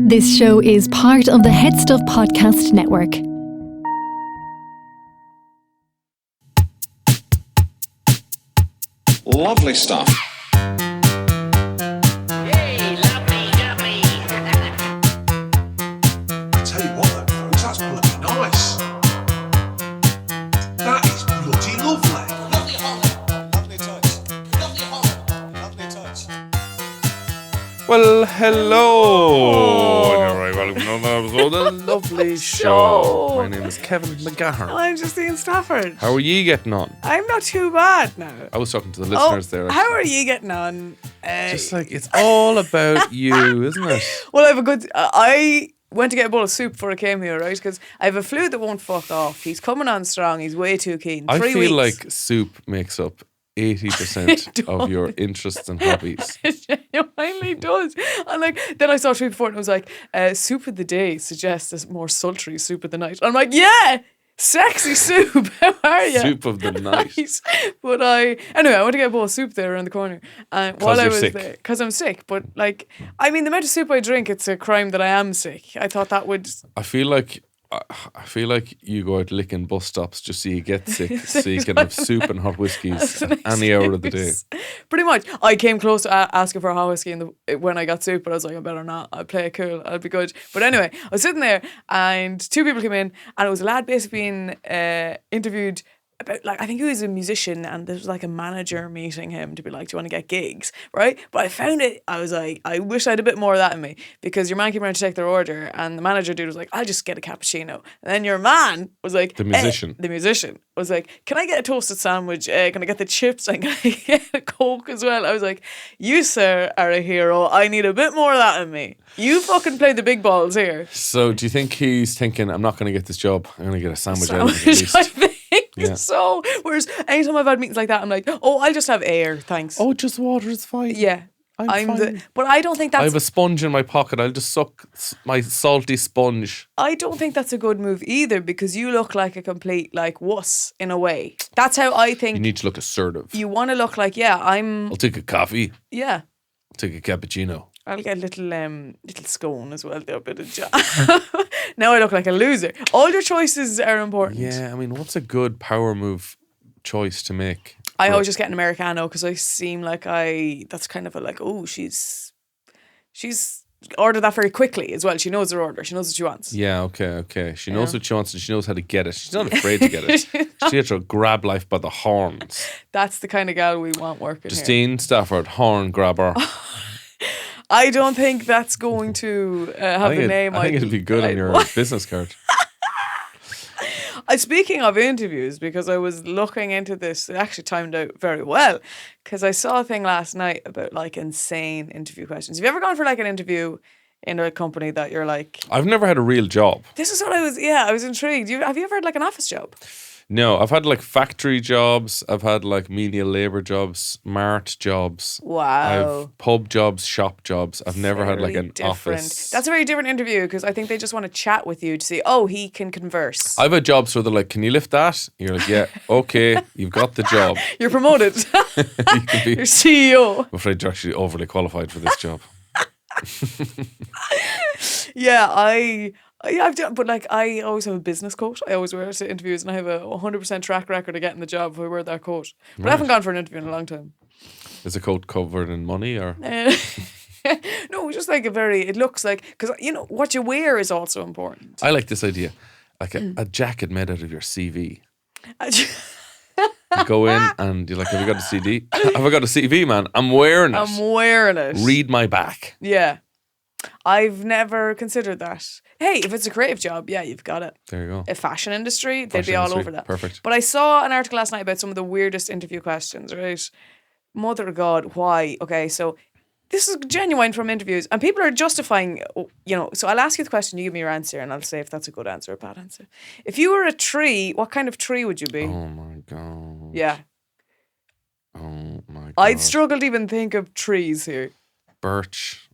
This show is part of the HeadStuff podcast network. Lovely stuff. Hey, lovely, lovely. I tell you what, though, folks, that's bloody nice. That is bloody lovely. Lovely Holland. Lovely touch. Lovely Holland. Lovely touch. Well, hello. And you're very welcome to another episode of the lovely show. My name is Kevin and Mahon. I'm Justine Stafford. How are you getting on? I'm not too bad now. I was talking to the listeners there. How are you getting on? Just like, it's all about you, isn't it? Well, I have a good. I went to get a bowl of soup before I came here, right? Because I have a flu that won't fuck off. He's coming on strong. He's way too keen. I 3 feel weeks. like soup makes up 80% of your interests and hobbies. It genuinely does. And then I saw soup before and it was like, soup of the day suggests a more sultry soup of the night. I'm like, yeah, sexy soup. How are you? Soup of the night. Nice. But anyway, I went to get a bowl of soup there around the corner. And while I you're was sick. there, because I'm sick. But the amount of soup I drink, it's a crime that I am sick. I thought that would. I feel like you go out licking bus stops just so you get sick, so you can have soup and hot whiskies at any hour of the day. Pretty much. I came close to asking for a hot whiskey when I got soup, but I was like, I better not. I'll play it cool. I'll be good. But anyway, I was sitting there and 2 people came in and it was a lad basically being interviewed about, I think he was a musician and there was a manager meeting him to be like, do you want to get gigs? Right? But I found it, I was like, I wish I had a bit more of that in me, because your man came around to take their order and the manager dude was like, I'll just get a cappuccino. And then your man was like, The musician was like, can I get a toasted sandwich? Can I get the chips? And can I get a Coke as well? I was like, you, sir, are a hero. I need a bit more of that in me. You fucking play the big balls here. So do you think he's thinking, I'm not going to get this job, I'm going to get a sandwich out of it at least? I think Yeah. so. Whereas anytime I've had meetings like that, I'm like, oh, I'll just have air, thanks. Oh, just water is fine. Yeah. I'm fine. But I don't think I that's. have a sponge in my pocket. I'll just suck my salty sponge. I don't think that's a good move either, because you look like a complete wuss in a way. That's how I think. You need to look assertive. You want to look like, yeah, I'm. I'll take a coffee. Yeah. I'll take a cappuccino. I'll get a little scone as well. A bit of jam. Now I look like a loser. All your choices are important. Yeah, I mean, what's a good power move choice to make? I always just get an Americano because I seem like that's kind of she's ordered that very quickly as well. She knows her order. She knows what she wants. Yeah, okay. She knows what she wants and she knows how to get it. She's not afraid to get it. She has to grab life by the horns. That's the kind of gal we want working here. Justine Stafford, horn grabber. I don't think that's going to have the name. I think it'd be good on your business card. Speaking of interviews, because I was looking into this, it actually timed out very well, because I saw a thing last night about insane interview questions. Have you ever gone for an interview in a company that you're like... I've never had a real job. This is what I was intrigued. Have you ever had an office job? No, I've had factory jobs, I've had media labour jobs, mart jobs. Wow. I've pub jobs, shop jobs. I've never had Very an different. office. That's a very different interview, because I think they just want to chat with you to see, oh, he can converse. I've had jobs where they're like, can you lift that? You're like, yeah, okay, you've got the job. You're promoted. You can be, You're CEO. I'm afraid you're actually overly qualified for this job. Yeah, I've done, but I always have a business coat. I always wear it to interviews, and I have a 100% track record of getting the job if I wear that coat. But I haven't gone for an interview in a long time. Is the coat covered in money or? No, just it looks like, because what you wear is also important. I like this idea, a jacket made out of your CV. You go in and you're like, have you got a CD? Have I got a CV, man? I'm wearing it. I'm wearing it. Read my back. Yeah. I've never considered that. Hey, if it's a creative job, yeah, you've got it. There you go. A fashion industry, they'd Fashion be all industry, over that. perfect. But I saw an article last night about some of the weirdest interview questions, right? Mother of God, why? Okay, so this is genuine from interviews, and people are justifying, so I'll ask you the question, you give me your answer, and I'll say if that's a good answer or a bad answer. If you were a tree, what kind of tree would you be? Oh my God. Yeah. Oh my God. I'd struggle to even think of trees here. Birch.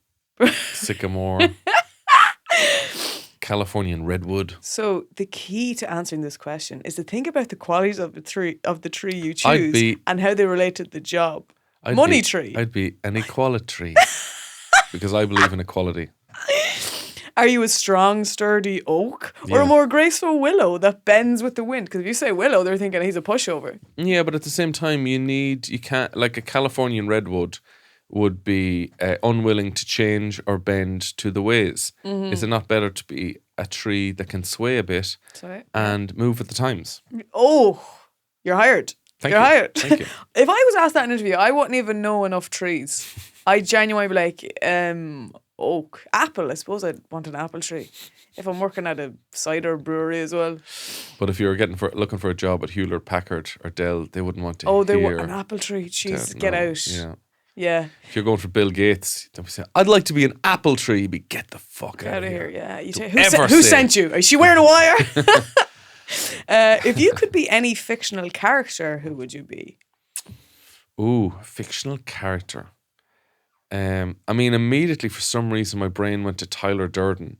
Sycamore. Californian redwood. So the key to answering this question is to think about the qualities of the tree you choose and how they relate to the job. Money tree. I'd be an equality because I believe in equality. Are you a strong, sturdy oak or a more graceful willow that bends with the wind? Because if you say willow, they're thinking he's a pushover. Yeah, but at the same time, you can't, like a Californian redwood would be unwilling to change or bend to the ways. Is it not better to be a tree that can sway a bit and move with the times? Oh, you're hired. You're hired. Thank you. If I was asked that in an interview, I wouldn't even know enough trees. I genuinely be like, oak, apple. I suppose I'd want an apple tree if I'm working at a cider brewery as well. But if you were looking for a job at Hewlett Packard or Dell, they wouldn't want to. Oh, they want an apple tree. Jeez, get out. Yeah. If you're going for Bill Gates, don't be saying, I'd like to be an apple tree. You'd be, get the fuck out of here. Yeah. Who sent you? Is she wearing a wire? If you could be any fictional character, who would you be? Ooh, fictional character. I mean, immediately for some reason my brain went to Tyler Durden,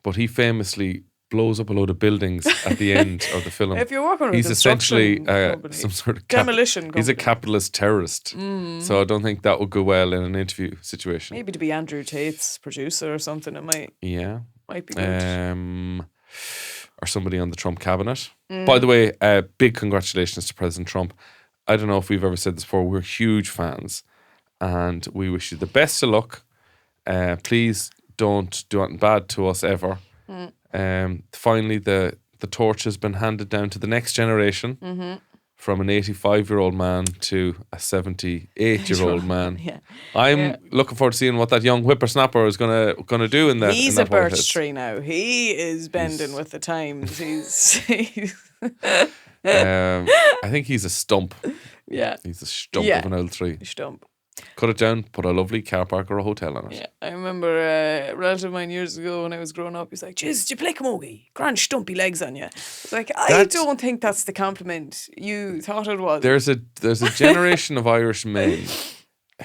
but he famously blows up a load of buildings at the end of the film. If you're working with he's essentially company, some sort of demolition company. He's a capitalist terrorist, so I don't think that would go well in an interview situation. Maybe to be Andrew Tate's producer or something, it might be good. Or somebody on the Trump cabinet. By the way, big congratulations to President Trump. I don't know if we've ever said this before. We're huge fans, and we wish you the best of luck. Please don't do anything bad to us ever. Finally, the torch has been handed down to the next generation, from an 85-year-old man to a 78-year-old man. I'm looking forward to seeing what that young whippersnapper is gonna do in that. He's in that a birch tree now. He is bending with the times. I think he's a stump. Yeah, he's a stump of an old tree. Stump. Cut it down, put a lovely car park or a hotel on it. Yeah, I remember a relative of mine years ago when I was growing up, he was like, "Jeez, did you play camogie? Grand stumpy legs on you." I was like, I don't think that's the compliment you thought it was. There's a generation of Irish men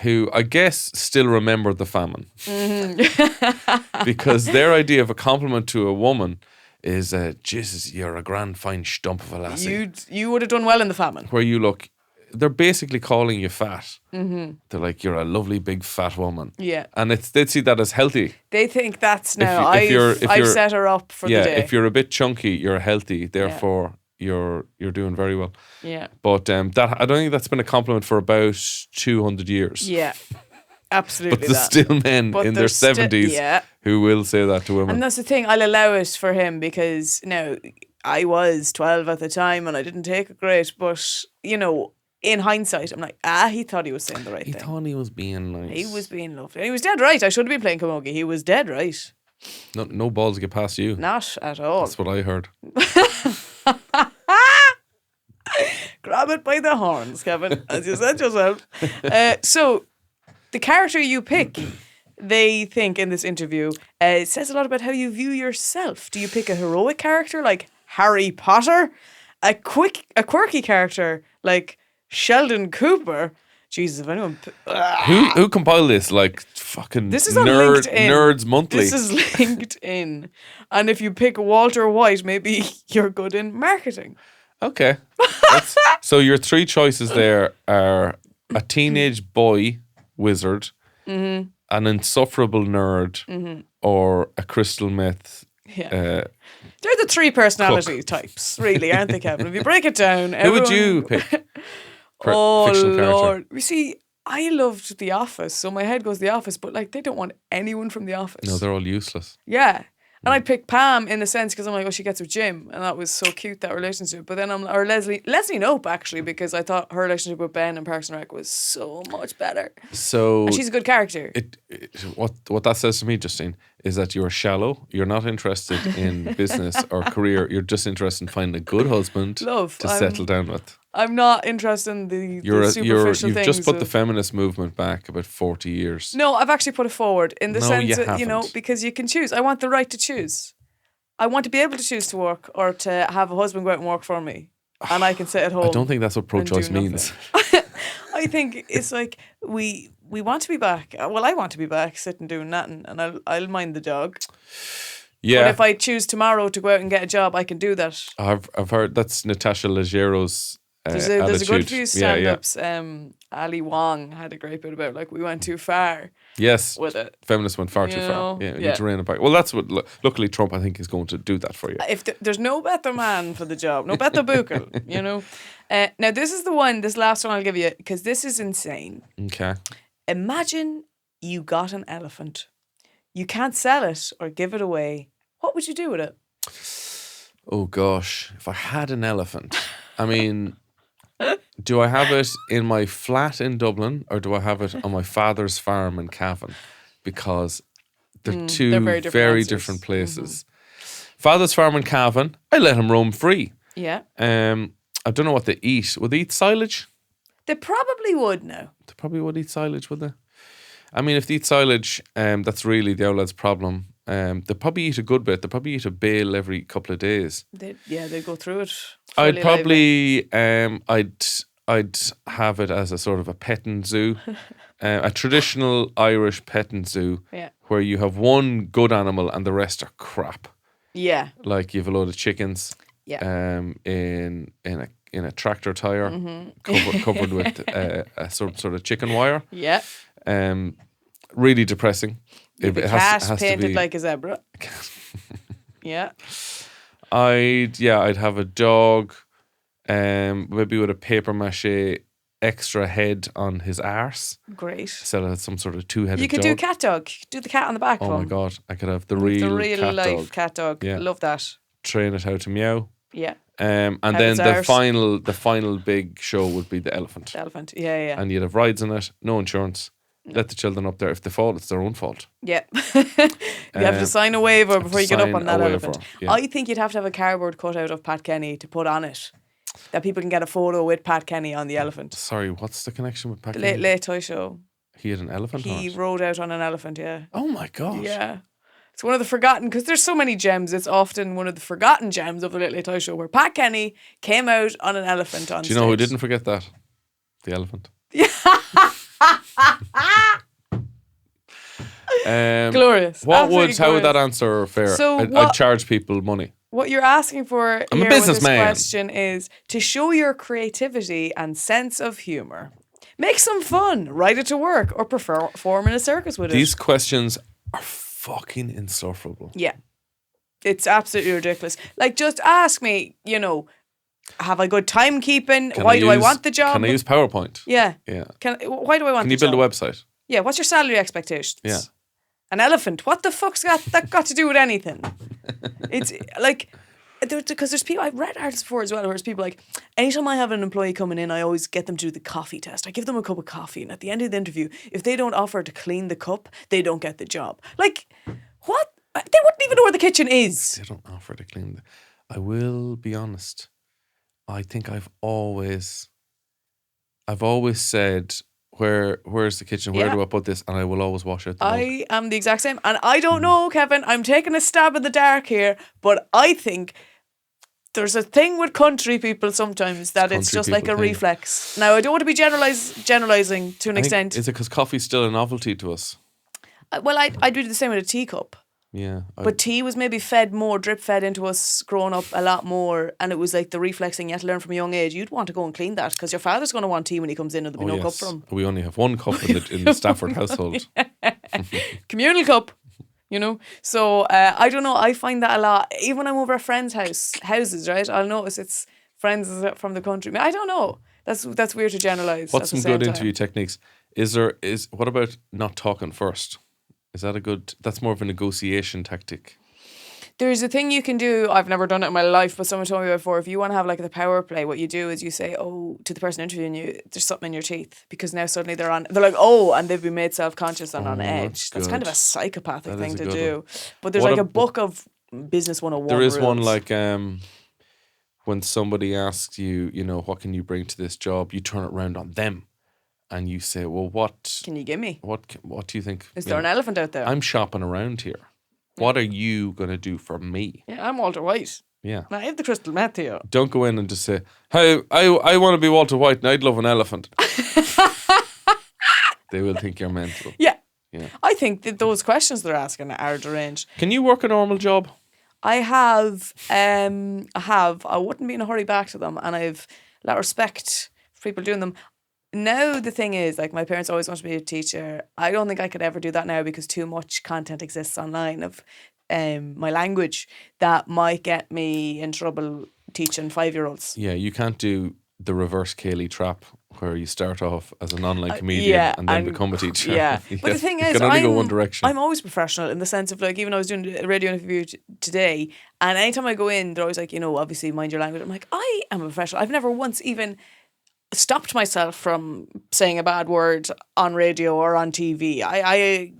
who I guess still remember the famine. Because their idea of a compliment to a woman is, Jesus, you're a grand fine stump of a lassie. You would have done well in the famine. Where you look, they're basically calling you fat. They're like, you're a lovely big fat woman. Yeah. And they'd see that as healthy. They think that's now, I've set her up for the day. Yeah, if you're a bit chunky, you're healthy. Therefore, you're doing very well. Yeah. But I don't think that's been a compliment for about 200 years. Yeah. Absolutely. But there's still men in their 70s who will say that to women. And that's the thing, I'll allow it for him because I was 12 at the time and I didn't take it great, but in hindsight, I'm like, he thought he was saying the right thing. He thought he was being nice. He was being lovely. He was dead right. I shouldn't be playing camogie. He was dead right. No balls get past you. Not at all. That's what I heard. Grab it by the horns, Kevin, as you said yourself. So, the character you pick, they think in this interview, it says a lot about how you view yourself. Do you pick a heroic character like Harry Potter? A quirky character like Sheldon Cooper? Jesus, if anyone... Who compiled this? Like fucking this is on LinkedIn. Nerds Monthly. This is LinkedIn. And if you pick Walter White, maybe you're good in marketing. Okay. So your three choices there are a teenage boy wizard, an insufferable nerd, or a crystal meth. Yeah. They're the three personality types, really, aren't they, Kevin? If you break it down, who would you pick? Oh, fictional Lord. character. You see, I loved The Office, so my head goes The Office, but they don't want anyone from The Office. No, they're all useless. Yeah. And I'd pick Pam in the sense because I'm like, she gets with Jim, and that was so cute, that relationship. But then or Leslie Knope, actually, because I thought her relationship with Ben in Parks and Rec was so much better. So and she's a good character. What that says to me, Justine, is that you're shallow. You're not interested in business or career. You're just interested in finding a good husband to settle down with. I'm not interested in the superficial things. You've just put the feminist movement back about 40 years. No, I've actually put it forward in the sense that, because you can choose. I want the right to choose. I want to be able to choose to work or to have a husband go out and work for me. And I can sit at home. I don't think that's what pro-choice means. I think it's like we want to be back. Well, I want to be back sitting doing nothing, and I'll mind the dog. Yeah. But if I choose tomorrow to go out and get a job, I can do that. I've heard that's Natasha Leggero's There's a good attitude. few Yeah, stand-ups. Ali Wong had a great bit about like we went too far Yes. with it. Feminists went far You too know? far. Yeah, you Yeah. need to rein it back. Well, that's what. Luckily, Trump, I think, is going to do that for you. If there's no better man for the job, no better bukel, you know. Now this is the one. This last one I'll give you because this is insane. Okay. Imagine you got an elephant. You can't sell it or give it away. What would you do with it? Oh gosh, if I had an elephant, I mean, do I have it in my flat in Dublin or do I have it on my father's farm in Cavan? Because they're two they're very, very different different, answers. places. Father's farm in Cavan, I let him roam free. Yeah. I don't know what they eat. Would they eat silage? They probably would now. They probably would eat silage, would they? I mean, if they eat silage, that's really the outlet's problem. They probably eat a good bit. They probably eat a bale every couple of days. They go through it. I'd fully probably, I'd have it as a sort of a petting zoo, a traditional Irish petting zoo, Yeah. where you have one good animal and the rest are crap. Yeah. Like you have a load of chickens, Yeah. in a tractor tire, Mm-hmm. covered with a sort of chicken wire. Yeah. Really depressing. The cat painted like a zebra. Yeah. I'd have a dog, maybe with a paper mache extra head on his arse. Great. So it had some sort of two-headed You could dog. do cat dog. Do the cat on the back. Oh of my him. god, I could have the real cat life dog. cat dog. Yeah. Love that. Train it how to meow. Yeah. And How then it's the ours. final big show would be the elephant. The elephant. Yeah. And you'd have rides in it, no insurance. Let the children up there. If they fall, it's their own fault. Yeah. You have to sign a waiver before you get up sign on that a waiver, elephant. yeah. I think you'd have to have a cardboard cutout of Pat Kenny to put on it. That people can get a photo with Pat Kenny on the elephant. Sorry, what's the connection with Pat The Kenny? late toy show. He had an elephant on He it. rode out on an elephant, yeah. Oh my god. Yeah. It's one of the forgotten, because there's so many gems, it's often one of the forgotten gems of the Late Late Toy Show where Pat Kenny came out on an elephant on Do you know who stage. didn't forget that? The elephant. Glorious. How Absolutely would glorious. that answer fare? So I'd what- charge people money. What you're asking for I'm a here with this businessman. question is to show your creativity and sense of humour. Make some fun, write it to work, or perform in a circus with These it. questions are fucking insufferable. Yeah. It's absolutely ridiculous. Like, just ask me, have I good timekeeping? Why do I want the job? Can I use PowerPoint? Yeah. Yeah. Why do I want Can the you build job? a website? Yeah, what's your salary expectations? Yeah. An elephant. What the fuck's that got to do with anything? It's like, because there's people, I've read articles before as well, where there's people like, anytime I have an employee coming in, I always get them to do the coffee test. I give them a cup of coffee, and at the end of the interview, if they don't offer to clean the cup, they don't get the job. Like, what? They wouldn't even know where the kitchen is. They don't offer to clean. I will be honest. I think I've always said, where's the kitchen? Where Yeah. do I put this? And I will always wash out the mug. I am the exact same. And I don't know, Kevin, I'm taking a stab in the dark here, but I think there's a thing with country people sometimes that it's country just like a people thing. reflex. Now, I don't want to be generalizing to an I think- extent. Is it because coffee's still a novelty to us? Well, I'd do the same with a teacup. Yeah. But tea was maybe drip fed into us growing up a lot more, and it was like the reflex thing you had to learn from a young age. You'd want to go and clean that because your father's going to want tea when he comes in and there'll be no cup for him. We only have one cup in the Stafford household. Communal cup, So I don't know. I find that a lot. Even when I'm over at friends' houses, right? I'll notice it's friends from the country. I don't know. That's weird to generalize. What's at the some same good time. interview techniques? What about not talking first? Is that that's more of a negotiation tactic? There's a thing you can do. I've never done it in my life, but someone told me before. If you want to have like the power play, what you do is you say, "Oh," to the person interviewing you, "There's something in your teeth," because now suddenly they're like, "Oh," and they've been made self-conscious and on edge. That's kind of good. a psychopathic That thing is a to good do. one. But there's What like a ab- book of business 101. There is one rules. like when somebody asks you, what can you bring to this job? You turn it around on them, and you say, "Well, what? Can you give me? What do you think? Is there an elephant out there?" I'm shopping around here. What are you gonna do for me?" Yeah, I'm Walter White. Yeah. And I have the crystal meth here. Don't go in and just say, "Hey, I want to be Walter White and I'd love an elephant." They will think you're mental. Yeah. Yeah. I think that those questions they're asking are deranged. Can you work a normal job? I have. I wouldn't be in a hurry back to them, and I've a lot of respect for people doing them. Now the thing is, like, my parents always wanted me to be a teacher. I don't think I could ever do that now because too much content exists online of my language that might get me in trouble teaching 5-year-olds. Yeah, you can't do the reverse Kaylee trap where you start off as an online comedian and then become a teacher. Yeah, but the thing you is, can only go one direction. I'm always professional in the sense of, like, even I was doing a radio interview today, and anytime I go in, they're always like, obviously mind your language. I'm like, I am a professional. I've never once even stopped myself from saying a bad word on radio or on TV. I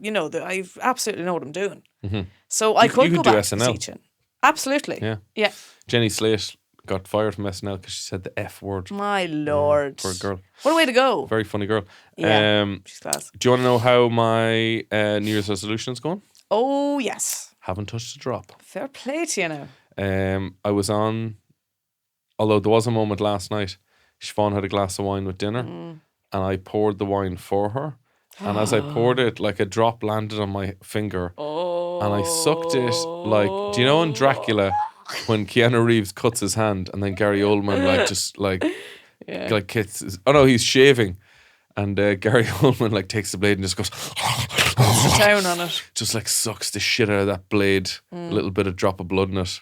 absolutely know what I'm doing. Mm-hmm. So I could go back to teaching. Absolutely. Yeah. Jenny Slate got fired from SNL because she said the F word. My lord. For a girl. What a way to go. Very funny girl. Yeah, she's class. Do you want to know how my New Year's resolution is going? Oh, yes. Haven't touched a drop. Fair play to you now. I was on, although there was a moment last night, Siobhan had a glass of wine with dinner and I poured the wine for her. And as I poured it, like, a drop landed on my finger and I sucked it like, do you know in Dracula when Keanu Reeves cuts his hand and then Gary Oldman like kisses, he's shaving and Gary Oldman like takes the blade and just goes down on it, just like sucks the shit out of that blade, a little bit of drop of blood in it,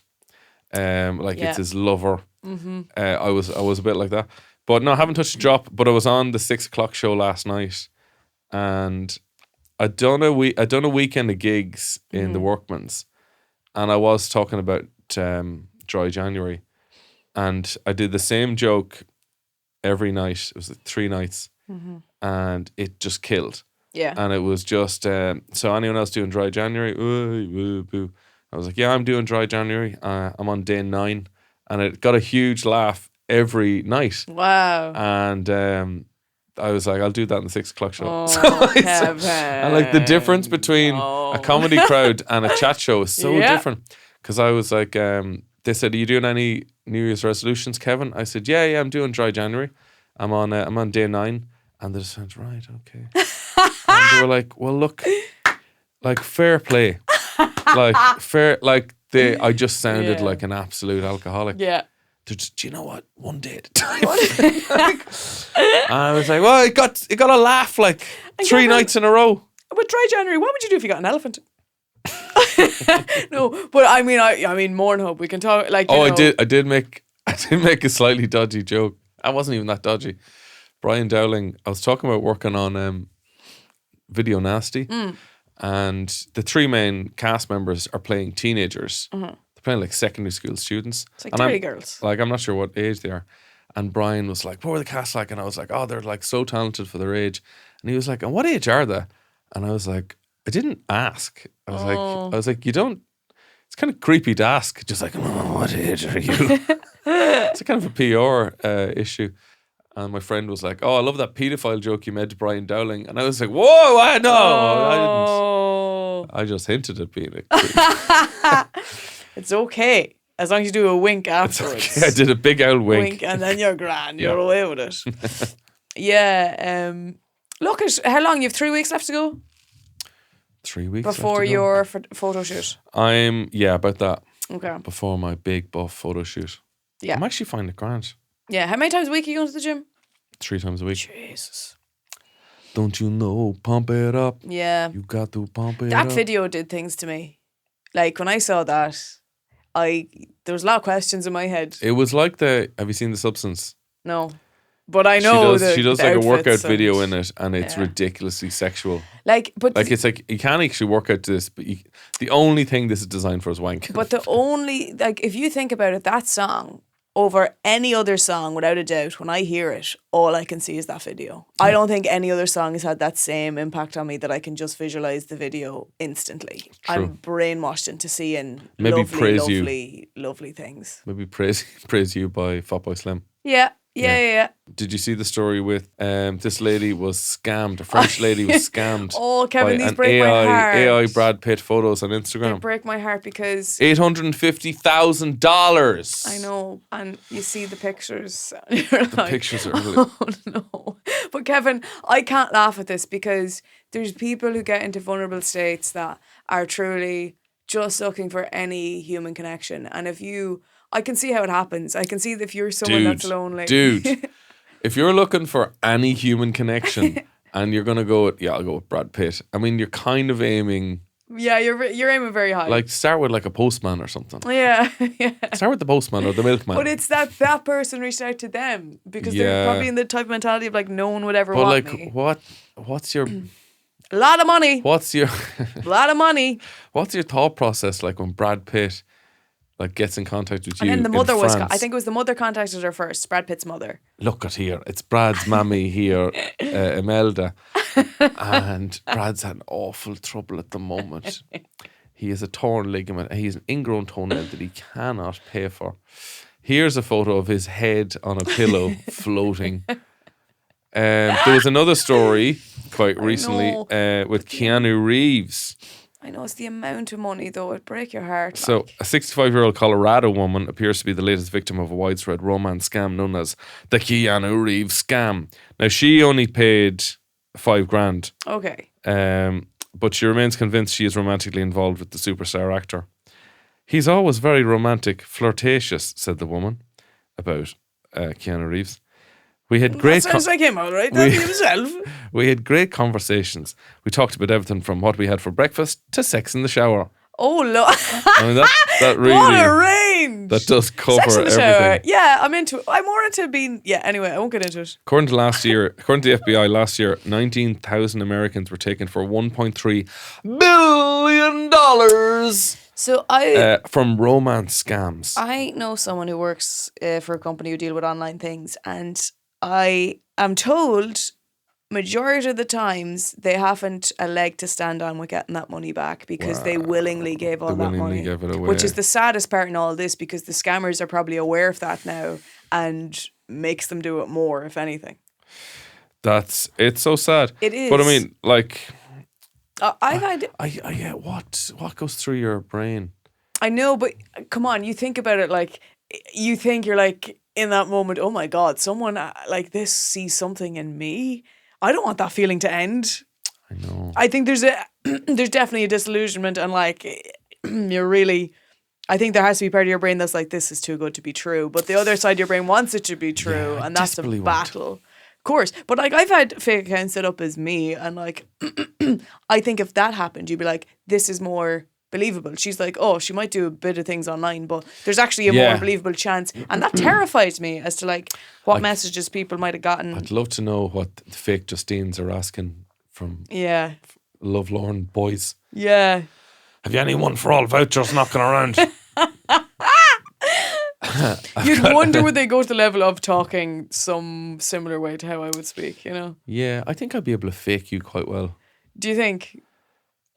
it's his lover. I was a bit like that, but no, I haven't touched a drop. But I was on the 6:00 show last night and I'd done a weekend of gigs in the Workman's and I was talking about dry January and I did the same joke every night. It was like 3 nights and it just killed. Yeah. And it was just so anyone else doing dry January, boo. I was like, yeah, I'm doing dry January. I'm on day 9 and it got a huge laugh every night. Wow. And I was like, I'll do that in the 6:00 show. Oh, Kevin. And like the difference between a comedy crowd and a chat show is so different. Because I was like, they said, are you doing any New Year's resolutions, Kevin? I said, yeah, I'm doing dry January. I'm on day 9. And they just went, right, okay. And they were like, well, look, like, fair play. I just sounded like an absolute alcoholic. Yeah. They're just, do you know what? One day at a time. And I was like, well, it got a laugh like 3 nights in a row. But dry January, what would you do if you got an elephant? No, but I mean, Morn Hub. We can talk like. I did make a slightly dodgy joke. I wasn't even that dodgy. Brian Dowling. I was talking about working on Video Nasty, and the 3 main cast members are playing teenagers. They're playing like secondary school students. It's like dirty girls. Like, I'm not sure what age they are. And Brian was like, what were the cast like? And I was like, oh, they're like so talented for their age. And he was like, and what age are they? And I was like, I didn't ask. I was like, you don't. It's kind of creepy to ask. Just like, what age are you? It's a kind of a PR issue. And my friend was like, oh, I love that paedophile joke you made to Brian Dowling. And I was like, whoa, I didn't. I just hinted at being a creep. It's okay. As long as you do a wink afterwards. Okay. I did a big old wink. And then you're grand. You're away with it. Yeah. Look at how long. You have 3 weeks left to go? 3 weeks before your photo shoot. About that. Okay. Before my big buff photo shoot. Yeah. I'm actually finding it grand. Yeah. How many times a week are you going to the gym? 3 times a week. Jesus. Don't you know? Pump it up. Yeah. You got to pump it up. That video did things to me. Like, when I saw that, there was a lot of questions in my head. It was like have you seen The Substance? No. But I know she does like a workout and video in it, and it's ridiculously sexual. It's like you can't actually work out to this, but the only thing this is designed for is wank. But if you think about it, that song over any other song, without a doubt, when I hear it, all I can see is that video. I don't think any other song has had that same impact on me that I can just visualize the video instantly. True. I'm brainwashed into seeing lovely things. Maybe praise you by Fatboy Slim. Yeah. Did you see the story with this lady was scammed? A French lady was scammed. Oh, Kevin, by these break my heart. AI Brad Pitt photos on Instagram. They break my heart because $850,000. I know, and you see the pictures. And you're the pictures are really. Oh no! But Kevin, I can't laugh at this because there's people who get into vulnerable states that are truly just looking for any human connection, and if you. I can see how it happens. I can see that if you're someone that's lonely. Dude, if you're looking for any human connection and you're going to go with, I'll go with Brad Pitt. I mean, you're kind of aiming... Yeah, you're aiming very high. Like, start with like a postman or something. Yeah. Start with the postman or the milkman. But it's that person reached out to them because they're probably in the type of mentality of like no one would ever want me. What's your... A lot of money. What's your... A lot of money. What's your thought process like when Brad Pitt like gets in contact with you? And then the mother in was... France? I think it was the mother contacted her first, Brad Pitt's mother. Look at here. It's Brad's mammy here, Imelda. And Brad's had awful trouble at the moment. He has a torn ligament. He has an ingrown toenail that he cannot pay for. Here's a photo of his head on a pillow floating. There was another story quite recently with Keanu Reeves. I know, it's the amount of money though, it'd break your heart. So, a 65-year-old Colorado woman appears to be the latest victim of a widespread romance scam known as the Keanu Reeves scam. Now, she only paid $5,000. Okay. But she remains convinced she is romantically involved with the superstar actor. He's always very romantic, flirtatious, said the woman about Keanu Reeves. We had great... That sounds like him, all right. That's himself. We had great conversations. We talked about everything from what we had for breakfast to sex in the shower. Oh, look. I mean, that really... What a range. That does cover Sex in the shower. everything. Yeah, I'm into it. I'm more into being... Yeah, anyway, I won't get into it. According to the FBI last year, 19,000 Americans were taken for $1.3 billion So from romance scams. I know someone who works for a company who deal with online things, and I am told majority of the times they haven't a leg to stand on with getting that money back because they willingly gave all that money. Gave it away. Which is the saddest part in all this, because the scammers are probably aware of that now and makes them do it more, if anything. It's so sad. It is. But I mean, like... what goes through your brain? I know, but come on, you think about it, like, you think you're like, in that moment, oh my God, someone like this sees something in me. I don't want that feeling to end. I know. I think there's definitely a disillusionment, and like, you're really... I think there has to be part of your brain that's like, this is too good to be true. But the other side of your brain wants it to be true, and that's a battle. Of course. But like, I've had fake accounts set up as me, and like, I think if that happened, you'd be like, this is more believable. She's like, oh, she might do a bit of things online, but there's actually a more believable chance. And that terrifies me as to like what messages people might have gotten. I'd love to know what the fake Justines are asking from lovelorn boys. Yeah. Have you any one for all vouchers knocking around? You'd wonder would they go to the level of talking some similar way to how I would speak, you know? Yeah, I think I'd be able to fake you quite well. Do you think?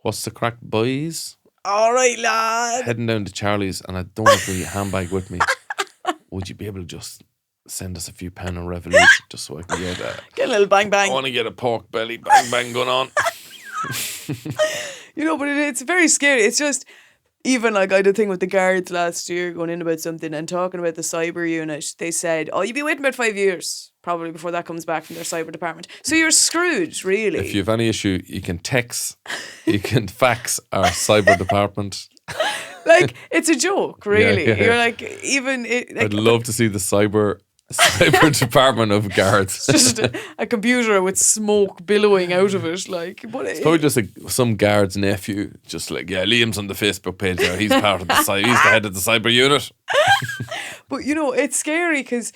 What's the crack, boys? All right, lad. Heading down to Charlie's and I don't have the handbag with me. Would you be able to just send us a few pound on Revolution just so I can get a little bang bang? I want to get a pork belly bang bang going on. You know, but it's very scary. It's just, even like I did a thing with the guards last year going in about something and talking about the cyber unit. They said, oh, you'll be waiting about 5 years probably before that comes back from their cyber department. So you're screwed, really. If you have any issue, you can text, you can fax our cyber department. Like, it's a joke, really. Yeah. You're like, even... I'd love to see the cyber department of guards. It's just a computer with smoke billowing out of it. Like, but it's probably just like some guard's nephew, just like, Liam's on the Facebook page there. He's part of the he's the head of the cyber unit. But you know, it's scary because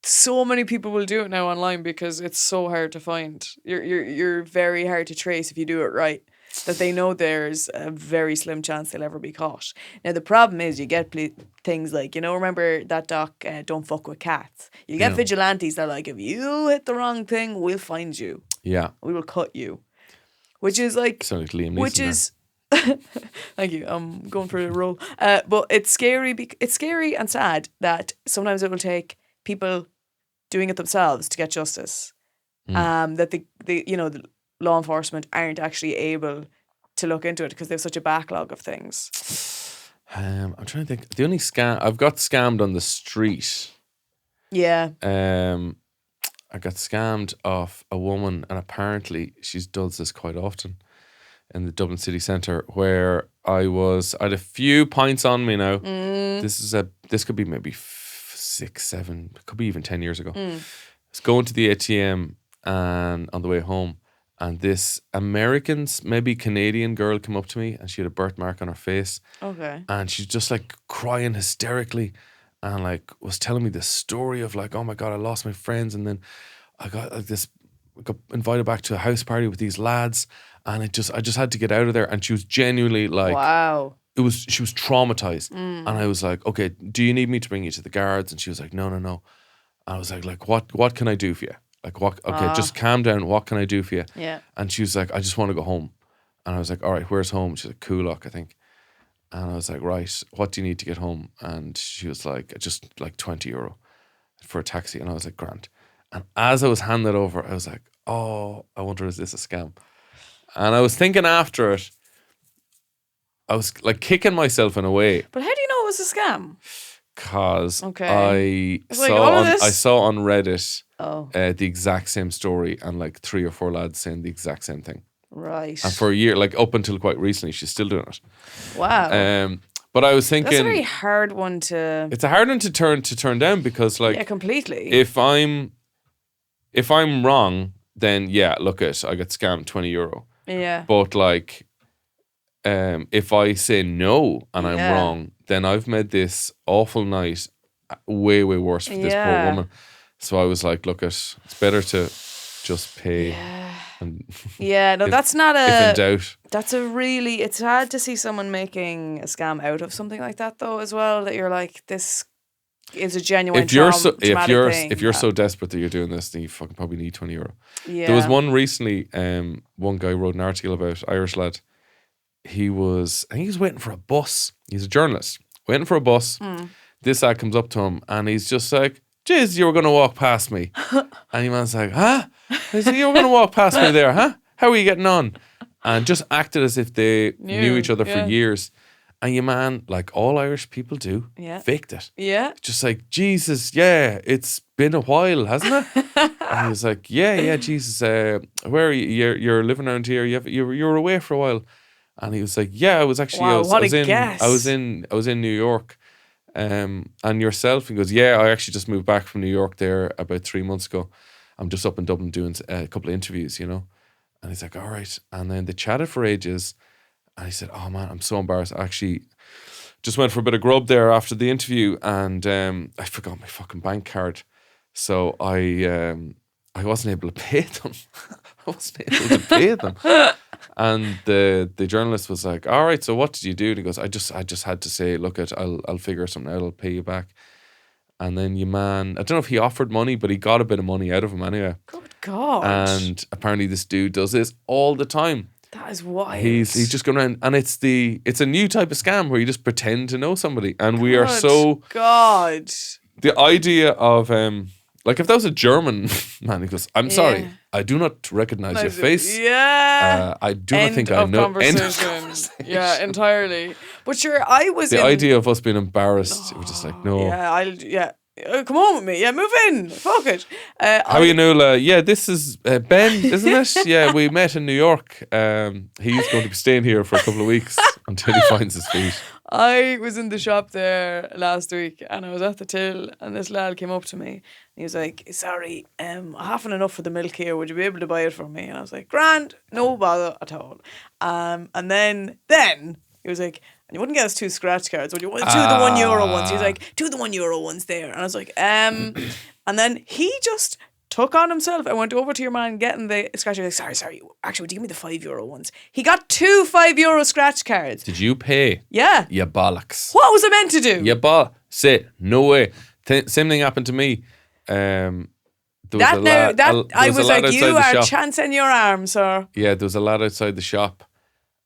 so many people will do it now online because it's so hard to find. You're very hard to trace if you do it right. That they know there's a very slim chance they'll ever be caught. Now the problem is you get things like, you know, remember that doc, Don't Fuck With Cats? You get vigilantes that are like, if you hit the wrong thing, we'll find you. Yeah. We will cut you. Which is like... Sound like Liam Neeson. Which is... Thank you. I'm going for a role. But it's scary. It's scary and sad that sometimes it will take people doing it themselves to get justice. That the law enforcement aren't actually able to look into it because they have such a backlog of things. I'm trying to think. The only scam I've got scammed on the street. Yeah. I got scammed off a woman, and apparently she does this quite often. in the Dublin city centre where I had a few pints on me now. This could be maybe 6, 7, could be even 10 years ago. I was going to the ATM and on the way home, and this American, maybe Canadian girl came up to me, and she had a birthmark on her face. Okay. And she's just like crying hysterically, and like was telling me this story of like, oh my God, I lost my friends, and then I got invited back to a house party with these lads, and I just had to get out of there. And she was genuinely like, wow. She was traumatized. And I was like, okay, do you need me to bring you to the guards? And she was like, no. And I was like, what can I do for you? Like, what? Okay, just calm down. What can I do for you? Yeah. And she was like, I just want to go home. And I was like, all right, where's home? She's like, Coolock, I think. And I was like, right, what do you need to get home? And she was like, just like €20 for a taxi. And I was like, grand. And as I was handing it over, I was like, oh, I wonder, is this a scam? And I was thinking after it, I was like kicking myself in a way. But how do you know it was a scam? Because Okay. I Like, saw on Reddit the exact same story, and like 3 or 4 lads saying the exact same thing. Right. And for a year, like up until quite recently, she's still doing it. Wow. But I was thinking, That's a very hard one to. it's a hard one to turn down, because like, Yeah, completely. if I'm wrong, then yeah, look at, I got scammed €20. Yeah. But like, if I say no and I'm Yeah. wrong, then I've made this awful night way worse for this poor Yeah. woman. So I was like, look, it's better to just pay. Yeah. And Yeah, no, that's not if in a. doubt, That's a really. It's hard to see someone making a scam out of something like that, though, as well. That you're like, this is a genuine. if you're traumatic thing. if you're so desperate that you're doing this, then you fucking probably need €20. Yeah. There was one recently. One guy wrote an article about Irish lad. I think he was waiting for a bus. He's a journalist waiting for a bus. This lad comes up to him and he's just like, "Jeez, you were going to walk past me." And the man's like, "Huh?" He said, "You were going to walk past me there, huh? How are you getting on?" And just acted as if they knew each other for years. And your man, like all Irish people do, faked it. Yeah. Just like, "Jesus, yeah, it's been a while, hasn't it?" And he was like, yeah, Jesus, where are you? You're living around here. You were away for a while. And he was like, yeah, I was actually, Wow, I was guess. in New York. And yourself? He goes, yeah, I actually just moved back from New York there about 3 months ago. I'm just up in Dublin doing a couple of interviews, you know. And he's like, all right. And then they chatted for ages. And he said, oh man, I'm so embarrassed. I actually just went for a bit of grub there after the interview, and I forgot my fucking bank card. So I wasn't able to pay them. I wasn't able to pay them. And the journalist was like, all right, so what did you do? And he goes, I just had to say, look, I'll figure something out, I'll pay you back. And then your man, I don't know if he offered money, but he got a bit of money out of him anyway. Good God. And apparently this dude does this all the time. That is wild. He's just going around, and it's a new type of scam where you just pretend to know somebody. And we are so... God. The idea of... like if that was a German man, he goes, I'm sorry, I do not recognize your face. Yeah. I do not think I know. End of conversation. Yeah, entirely. But sure, I was the idea of us being embarrassed, we're just like, no. Yeah, come on with me. Yeah, move in. Fuck it. How are you, Nuala? Yeah, this is Ben, isn't it? Yeah, we met in New York. He's going to be staying here for a couple of weeks until he finds his feet. I was in the shop there last week and I was at the till and this lad came up to me and he was like, sorry, I haven't enough for the milk here. Would you be able to buy it for me? And I was like, grand, no bother at all. And then he was like, and you wouldn't get us 2 scratch cards. Would you want 2 of the €1 ones? He was like, 2 of the €1 ones there. And I was like, and then he just took on himself. I went over to your man getting the scratch cards. Like, sorry. Actually, would you give me the €5 ones? He got 2 €5 scratch cards. Did you pay? Yeah. You bollocks. What was I meant to do? You say no way. Same thing happened to me. I was like, you are chancing your arm, sir. Yeah, there was a lad outside the shop.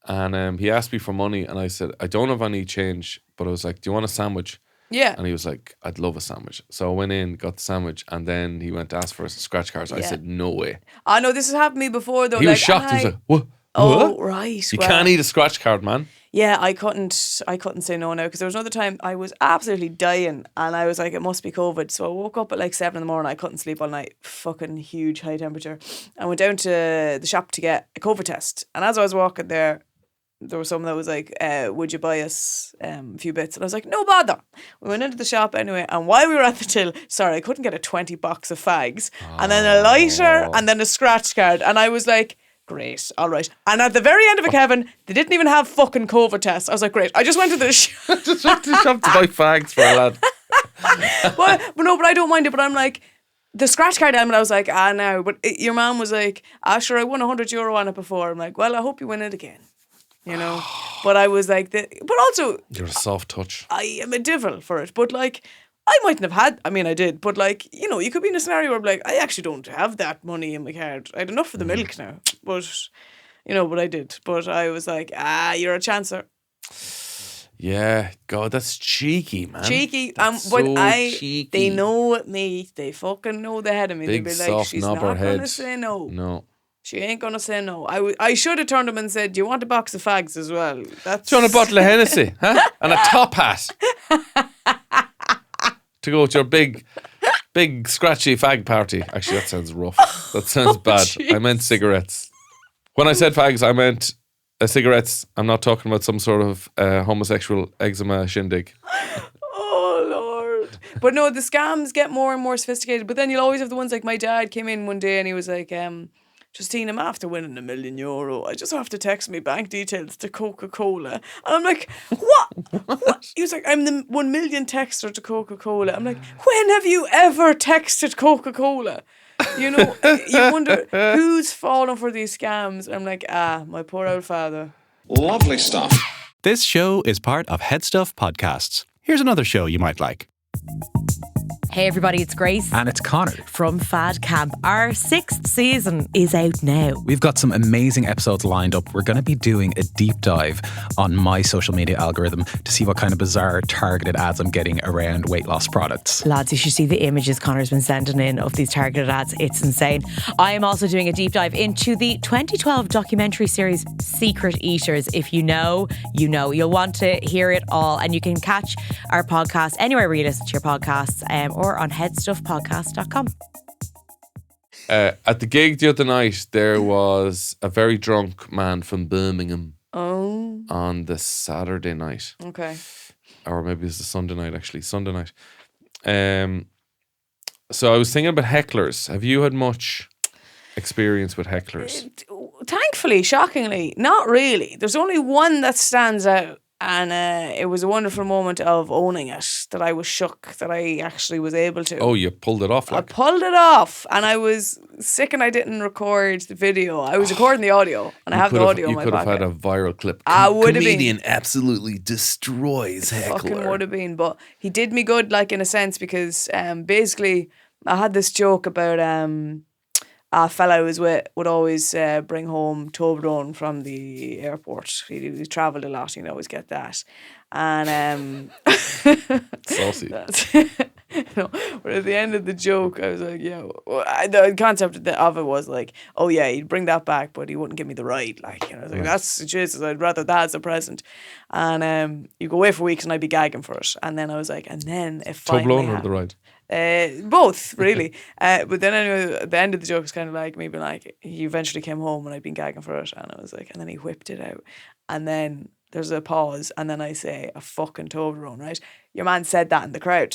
And he asked me for money, and I said, I don't have any change, but I was like, do you want a sandwich? Yeah. And he was like, I'd love a sandwich. So I went in, got the sandwich, and then he went to ask for scratch cards. I said, no way. No, this has happened to me before, though. He was shocked. He was like, what? Oh, What? right. You can't eat a scratch card, man. Yeah, I couldn't say no now because there was another time I was absolutely dying and I was like, it must be COVID. So I woke up at like 7 a.m. I couldn't sleep all night. Fucking huge high temperature. I went down to the shop to get a COVID test. And as I was walking there was someone that was like, would you buy us a few bits? And I was like, no bother. We went into the shop anyway. And while we were at the till, I couldn't get a 20 box of fags. And then a lighter and then a scratch card. And I was like, great, all right. And at the very end of it, Kevin, they didn't even have fucking COVID tests. I was like, great. I just went to the shop. Just went to the shop to buy fags for a lad. but I don't mind it. But I'm like, the scratch card element, I was like, no. But your mum was like, sure, I won €100 on it before. I'm like, well, I hope you win it again. You know? But I was like, but also... You're a soft touch. I am a devil for it. But like, I mightn't have had... I mean, I did. But like, you know, you could be in a scenario where I'm like, I actually don't have that money in my card. I had enough for the milk now. But, you know, but I did. But I was like, you're a chancer. Yeah, God, that's cheeky, man. Cheeky. That's but so cheeky. They know me. They fucking know the head of me. Big They'd be like, soft she's knob not her going to head. say no. No. She ain't going to say no. I should have turned him and said, do you want a box of fags as well? That's... Do you want a bottle of Hennessy? Huh? And a top hat. To go to your big scratchy fag party. Actually, that sounds rough. That sounds bad. I meant cigarettes. When I said fags, I meant cigarettes. I'm not talking about some sort of homosexual eczema shindig. Oh, Lord. But no, the scams get more and more sophisticated. But then you'll always have the ones like my dad came in one day and he was like, Justine, I'm after winning €1 million. I just have to text me bank details to Coca-Cola. And I'm like, what? He was like, I'm the 1 million texter to Coca-Cola. I'm like, when have you ever texted Coca-Cola? You know, you wonder who's falling for these scams. I'm like, my poor old father. Lovely stuff. This show is part of HeadStuff Podcasts. Here's another show you might like. Hey everybody, it's Grace. And it's Connor. From Fad Camp. Our 6th season is out now. We've got some amazing episodes lined up. We're going to be doing a deep dive on my social media algorithm to see what kind of bizarre targeted ads I'm getting around weight loss products. Lads, you should see the images Connor's been sending in of these targeted ads. It's insane. I am also doing a deep dive into the 2012 documentary series Secret Eaters. If you know, you know. You'll want to hear it all. And you can catch our podcast anywhere where you listen to your podcasts, or on headstuffpodcast.com. At the gig the other night, there was a very drunk man from Birmingham on the Saturday night. Okay. Or maybe it was the Sunday night, actually. Sunday night. So I was thinking about hecklers. Have you had much experience with hecklers? Thankfully, shockingly, not really. There's only one that stands out. And it was a wonderful moment of owning it, that I was shook that I actually was able to. Oh, you pulled it off? Like. I pulled it off, and I was sick and I didn't record the video. I was recording the audio, and I have the audio in my pocket. You could have had a viral clip. I would have been. Comedian absolutely destroys heckler. Fucking would have been, but he did me good, like, in a sense, because basically I had this joke about... a fella I was with would always bring home Toblerone from the airport. He travelled a lot, he'd always get that. And saucy. No, but at the end of the joke, I was like, the concept of it was like, oh yeah, he'd bring that back, but he wouldn't give me the ride. Like, you know, I was like, that's Jesus, I'd rather that as a present. And you go away for weeks, and I'd be gagging for it. And then I was like, and then if finally Toblerone or the ride? Both, really. But then anyway, at the end of the joke was kind of like me being like, he eventually came home and I'd been gagging for it, and I was like, and then he whipped it out, and then there's a pause, and then I say, a fucking Toblerone, right? Your man said that in the crowd,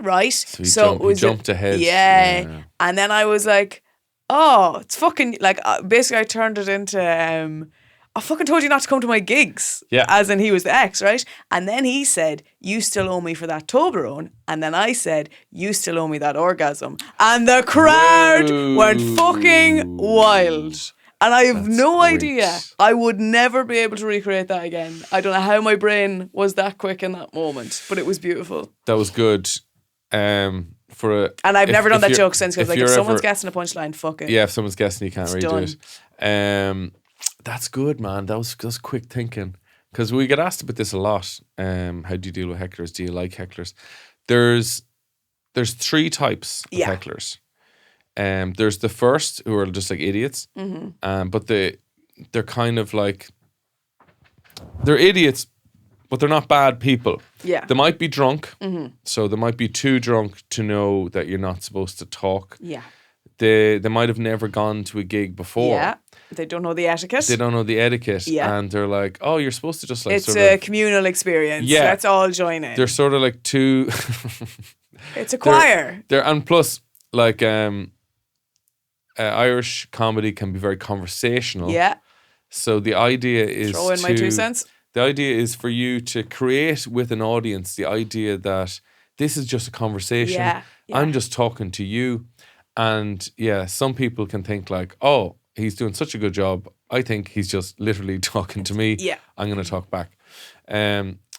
right? So he jumped ahead. Yeah. And then I was like, oh, it's fucking, like, basically I turned it into, I fucking told you not to come to my gigs. Yeah. As in he was the ex, right? And then he said, you still owe me for that Toblerone. And then I said, you still owe me that orgasm. And the crowd went fucking wild. And I have no idea. I would never be able to recreate that again. I don't know how my brain was that quick in that moment, but it was beautiful. That was good. And I've never done that joke since, because like, if someone's guessing a punchline, fuck it. Yeah, if someone's guessing, you can't It's redo it. That's good, man. That was quick thinking. Because we get asked about this a lot. How do you deal with hecklers? Do you like hecklers? There's 3 types of hecklers. There's the first, who are just like idiots. Mm-hmm. But they're kind of like, they're idiots, but they're not bad people. Yeah. They might be drunk, so they might be too drunk to know that you're not supposed to talk. Yeah. They might have never gone to a gig before. Yeah. They don't know the etiquette. They don't know the etiquette, Yeah. and they're like, "Oh, you're supposed to just like It's sort a of." communal experience. Yeah. Let's all join in. They're sort of like too. It's a choir. They're and plus like Irish comedy can be very conversational. Yeah. So the idea is Throw in my 2 cents. The idea is for you to create with an audience the idea that this is just a conversation. Yeah, yeah. I'm just talking to you. And yeah, some people can think like, oh, he's doing such a good job. I think he's just literally talking to me. Yeah. I'm going to talk back.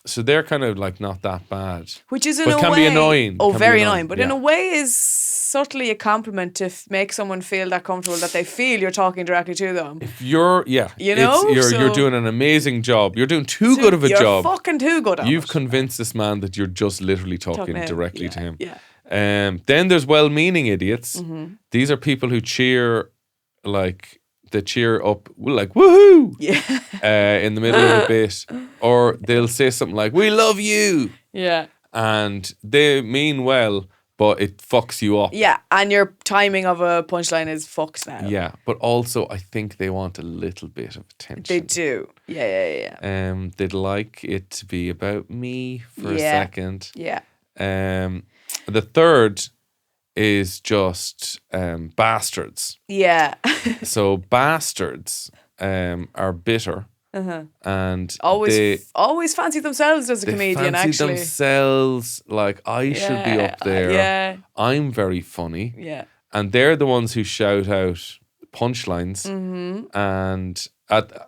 So they're kind of like not that bad. Which is in But a can way... be annoying. Oh, Can be very annoying, annoying. But in yeah. a way is subtly a compliment to make someone feel that comfortable that they feel you're talking directly to them. You're So- doing an amazing job. You're doing too good of a You're job. fucking too good at You've it. convinced this man that you're just literally talking to him. directly Yeah, to him. yeah. Then there's well-meaning idiots. Mm-hmm. These are people who cheer, like they cheer up, like woohoo, in the middle of a bit, or they'll say something like "We love you," Yeah. and they mean well, but it fucks you up. Yeah, and your timing of a punchline is fucked now. Yeah, but also I think they want a little bit of attention. They do. Yeah. They'd like it to be about me for a Yeah. second. Yeah. The third is just bastards. Yeah. So bastards are bitter, and Always fancy themselves as a they comedian, fancy actually. themselves like I should be up there. Yeah. I'm very funny. Yeah. And they're the ones who shout out punchlines. Mm-hmm. And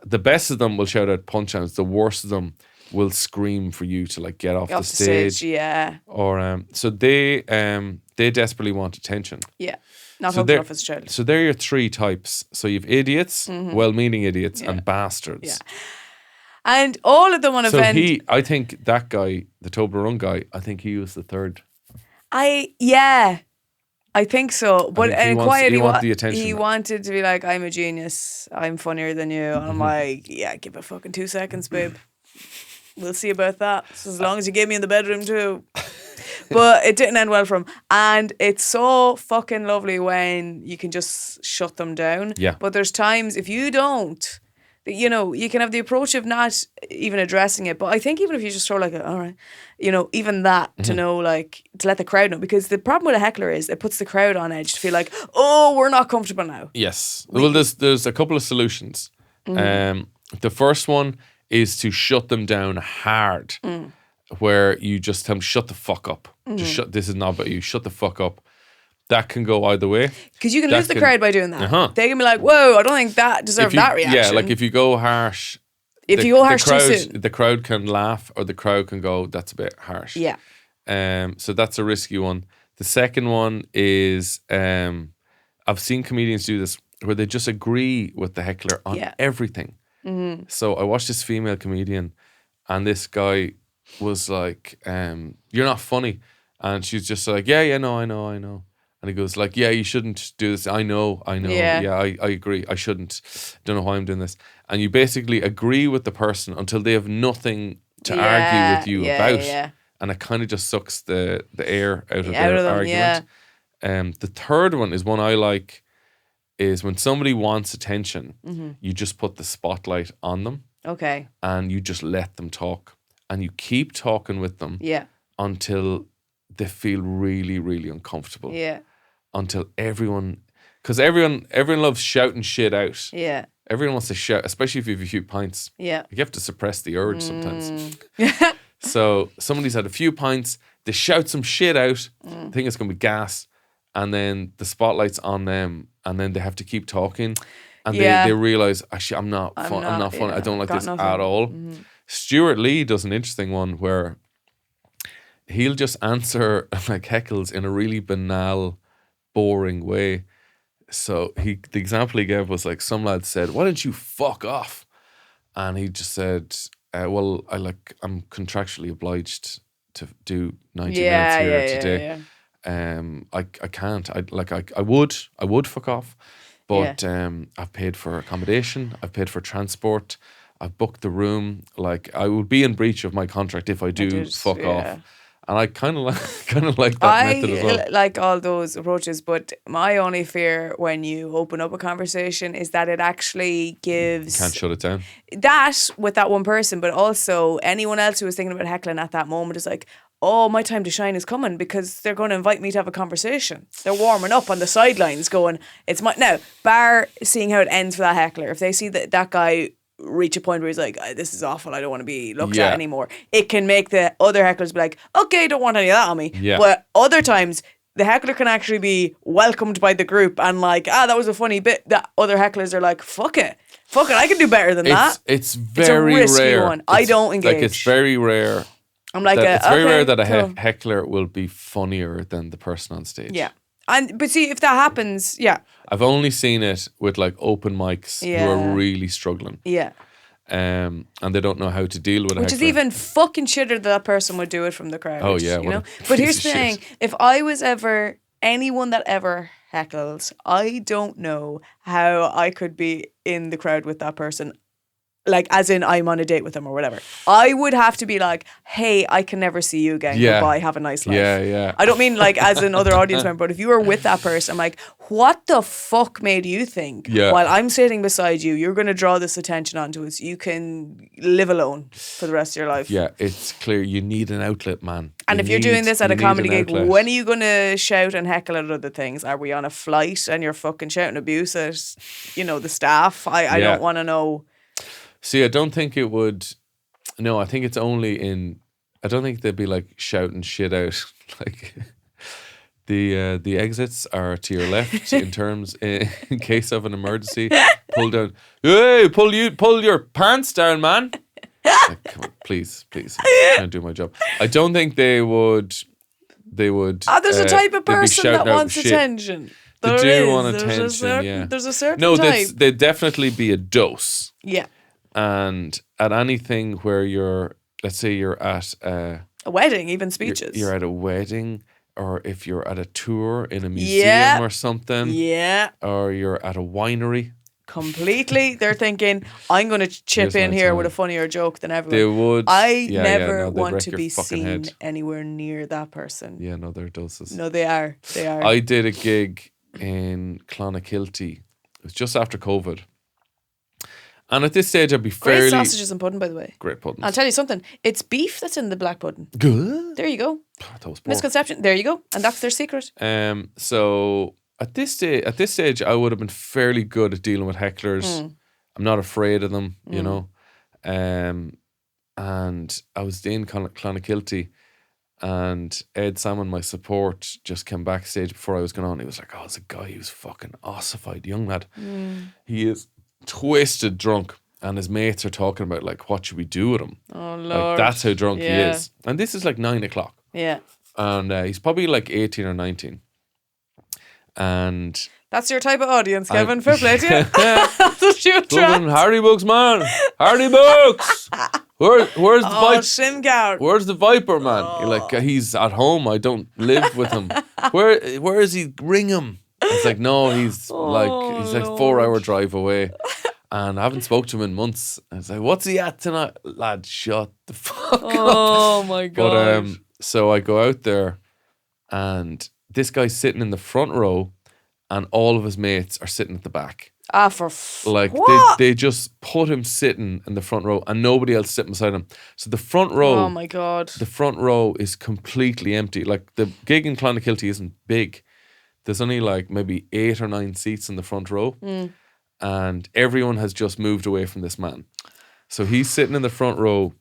the best of them will shout out punchlines. The worst of them will scream for you to like get off the stage. Yeah. Or so they desperately want attention. Yeah. Not So hooked they're- enough as a child. So they're your three types. So you've idiots, well-meaning idiots, and bastards. Yeah. And all of them on So event. I think that guy, the Toblerone guy, I think he was the third. I think so. But think he in wants- quiet, he wanted the attention. he wanted to be like, I'm a genius. I'm funnier than you. And I'm like, yeah, give it fucking 2 seconds, babe. We'll see about that. So as long as you get me in the bedroom too. But it didn't end well for him. And it's so fucking lovely when you can just shut them down. Yeah. But there's times if you don't, you know, you can have the approach of not even addressing it. But I think even if you just throw like, all right, you know, even that to know, like, to let the crowd know. Because the problem with a heckler is it puts the crowd on edge to feel like, oh, we're not comfortable now. Yes. Well, there's a couple of solutions. The first one is to shut them down hard, where you just tell them, shut the fuck up. Just shut. This is not about you. Shut the fuck up. That can go either way. Because you can That lose the can- crowd by doing that. Uh-huh. They can be like, whoa, I don't think that deserved that reaction. Yeah, like if you go harsh. If you go harsh too crowd, soon. the crowd can laugh, or the crowd can go, that's a bit harsh. Yeah. So that's a risky one. The second one is I've seen comedians do this where they just agree with the heckler on Yeah. everything. So I watched this female comedian, and this guy was like, "You're not funny," and she's just like, "Yeah, no, I know." And he goes like, "Yeah, you shouldn't do this. I know. Yeah. I agree. I shouldn't. Don't know why I'm doing this." And you basically agree with the person until they have nothing to argue with you about. Yeah. And it kind of just sucks the air out of Out their of them, argument. The third one is one I like, is when somebody wants attention, you just put the spotlight on them Okay. and you just let them talk. And you keep talking with them Yeah. until they feel really, really uncomfortable. Yeah. Until because everyone loves shouting shit out. Yeah. Everyone wants to shout, especially if you have a few pints. Yeah. You have to suppress the urge sometimes. So somebody's had a few pints, they shout some shit out, think it's going to be gas, and then the spotlight's on them, and then they have to keep talking, and Yeah. they realize, actually, I'm not funny. yeah, I don't like got this nothing. at all. Stuart Lee does an interesting one where he'll just answer like heckles in a really banal, boring way. So the example he gave was like, some lad said, "Why don't you fuck off?" And he just said, "Well, I'm contractually obliged to do 90 minutes here today. I can't. I would fuck off, but I've paid for accommodation, I've paid for transport, I've booked the room. Like I will be in breach of my contract if I do fuck off. And I kind of like that method as well. I like all those approaches, but my only fear when you open up a conversation is that it actually gives... Can't shut it down. That with that one person, but also anyone else who was thinking about heckling at that moment is like, oh, my time to shine is coming because they're going to invite me to have a conversation. They're warming up on the sidelines going, it's my... Now, bar seeing how it ends for that heckler, if they see that guy reach a point where he's like, this is awful, I don't want to be looked at anymore, it can make the other hecklers be like, okay, don't want any of that on me. Yeah. But other times, the heckler can actually be welcomed by the group and like, that was a funny bit. The other hecklers are like, fuck it, I can do better than that. It's very it's a risky rare. one. I don't engage. Like it's very rare. I'm like, it's very rare that a cool. heckler will be funnier than the person on stage. Yeah. But see, if that happens, I've only seen it with like open mics who are really struggling. Yeah. And they don't know how to deal with a Which heckler. is even fucking shitter that person would do it from the crowd. Oh, yeah, you what know. a But here's piece the of thing: shit. if I was ever anyone that ever heckles, I don't know how I could be in the crowd with that person. Like, as in, I'm on a date with them or whatever. I would have to be like, hey, I can never see you again. Yeah. Goodbye, have a nice life. Yeah. I don't mean like as another audience member, but if you were with that person, I'm like, what the fuck made you think while I'm sitting beside you, you're going to draw this attention onto us? You can live alone for the rest of your life. Yeah, it's clear you need an outlet, man. And if you're doing this at a you need comedy an gig, outlet. when are you going to shout and heckle at other things? Are we on a flight and you're fucking shouting abuse at, the staff? I don't want to know. See, I don't think it would. No, I think it's only in. I don't think they'd be like shouting shit out. Like the exits are to your left in terms in case of an emergency. Pull down. Hey, pull your pants down, man. Like, come on, please. I'm trying to do my job. I don't think they would. There's a type of they'd be person shouting that out wants shit. attention. They do want attention. Yeah. There's a certain No, type. they'd definitely be a dose. Yeah. And at anything where let's say you're at A wedding, even speeches. You're at a wedding, or if you're at a tour in a museum or something, or you're at a winery. Completely. They're thinking, I'm going to chip Here's in my here time. with a funnier joke than everyone. They would. I Yeah, never no, they'd want wreck to your be fucking seen head. anywhere near that person. Yeah, no, they're doses. No, they are. They are. I did a gig in Clonakilty. It was just after COVID. And at this stage, I'd be fairly... Great sausages and pudding, by the way. Great pudding. I'll tell you something. It's beef that's in the black pudding. Good. There you go. That was pork. Misconception. There you go. And that's their secret. So at this stage, I would have been fairly good at dealing with hecklers. I'm not afraid of them, you know. And I was in Clonakilty, and Ed Salmon, my support, just came backstage before I was going on. He was like, "Oh, it's a guy who's fucking ossified, young lad. He is twisted drunk." And his mates are talking about, like, what should we do with him? Oh, Lord. Like, that's how drunk he Yeah. is. And this is like 9 o'clock. Yeah. And he's probably like 18 or 19. And That's your type of audience, Kevin. Fair play to you. That's what you fucking attract. Hardy Books, man. Hardy Books. Where's the Oh, Viper? Simgout. Where's the Viper, man? You're like, he's at home. I don't live with him. Where is he? Ring him. It's like, no, he's like 4-hour drive away. And I haven't spoke to him in months. And it's like, what's he at tonight? Lad, shut the fuck up. Oh, my God. But so I go out there, and this guy's sitting in the front row, and all of his mates are sitting at the back. Like what? they just put him sitting in the front row, and nobody else sitting beside him. So the front row, Oh, my God. the front row is completely empty. Like the gig in Clonakilty isn't big. There's only like maybe 8 or 9 seats in the front row, and everyone has just moved away from this man. So he's sitting in the front row.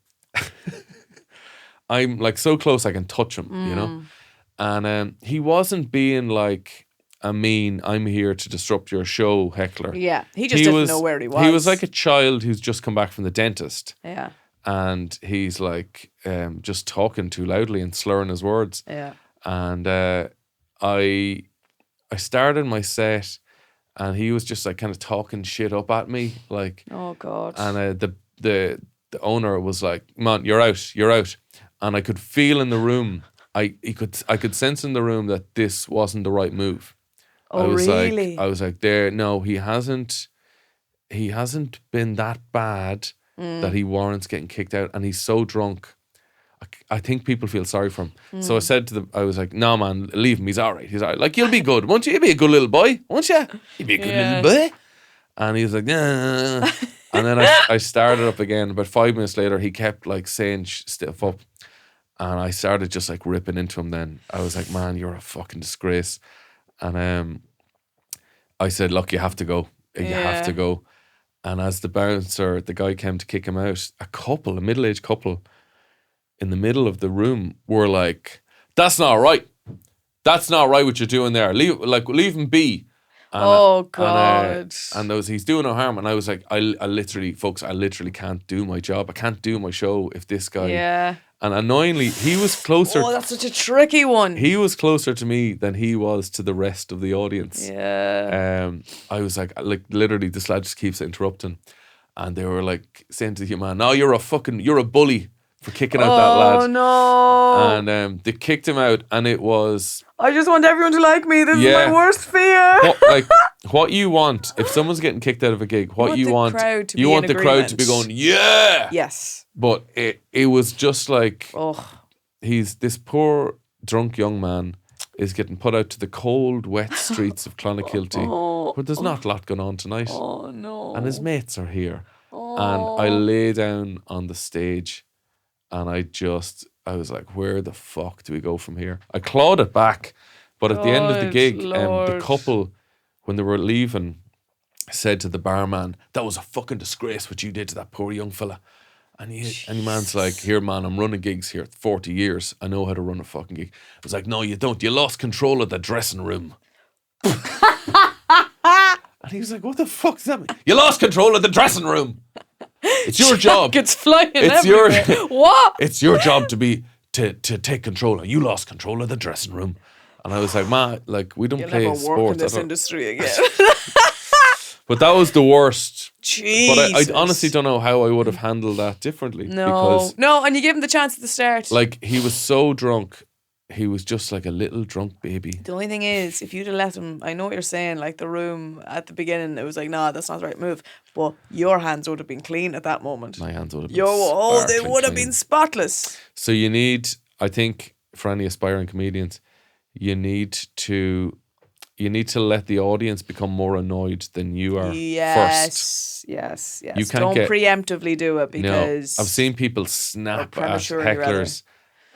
I'm like so close I can touch him, you know? And he wasn't being like a mean, I'm here to disrupt your show heckler. Yeah. He just didn't know where he was. He was like a child who's just come back from the dentist. Yeah. And he's like just talking too loudly and slurring his words. Yeah. And I started my set, and he was just like kind of talking shit up at me, like. Oh, God. And the owner was like, "Man, you're out," and I could feel in the room, I could sense in the room that this wasn't the right move. Oh, really? I was like, there, no, he hasn't been that bad that he warrants getting kicked out, and he's so drunk. I think people feel sorry for him. So I said to them, I was like, no, man, leave him. He's all right. He's all right. Like, you'll be good, won't you? You'll be a good little boy, won't you? You'll be a good little boy. And he was like, nah. And then I started up again. About 5 minutes later, he kept like saying stuff up. And I started just like ripping into him then. I was like, man, you're a fucking disgrace. And I said, look, you have to go. You have to go. And as the bouncer, the guy came to kick him out, a middle-aged couple in the middle of the room were like, that's not right. That's not right what you're doing there. Leave him be. And, God. And he's doing no harm. And I was like, I literally can't do my job. I can't do my show if this guy. Yeah. And annoyingly, he was closer. Oh, that's such a tricky one. He was closer to me than he was to the rest of the audience. Yeah. I was like literally, this lad just keeps interrupting. And they were like saying to the man, no, you're a bully for kicking out that lad. Oh, no. And they kicked him out, and it was... I just want everyone to like me. This is my worst fear. What you want, if someone's getting kicked out of a gig, what you want, crowd to you be want in the crowd to be going, yeah! Yes. But it was just like, Oh. this poor drunk young man is getting put out to the cold, wet streets of Clonakilty, where there's not a lot going on tonight. Oh, no. And his mates are here. And I lay down on the stage, and I was like, where the fuck do we go from here? I clawed it back. But at the end of the gig, the couple, when they were leaving, said to the barman, that was a fucking disgrace what you did to that poor young fella. And the man's like, here, man, I'm running gigs here 40 years. I know how to run a fucking gig. I was like, no, you don't. You lost control of the dressing room. And he was like, what the fuck does that mean? You lost control of the dressing room. It's your job. It's flying It's everywhere. What? It's your job to take control. And you lost control of the dressing room. And I was like, man, like, we don't You'll play never work in sports. this industry again. But that was the worst. Jesus. But I honestly don't know how I would have handled that differently. Because, No, and you gave him the chance at the start. like, he was so drunk. He was just like a little drunk baby. The only thing is, if you'd have let him, I know what you're saying, like the room at the beginning, it was like, nah, that's not the right move. But your hands would have been clean at that moment. My hands would have been they sparkling would have clean. been spotless. So you need, I think, for any aspiring comedians, you need to let the audience become more annoyed than you are first. Yes. You can't Don't preemptively do it because... No, I've seen people snap at prematurely, hecklers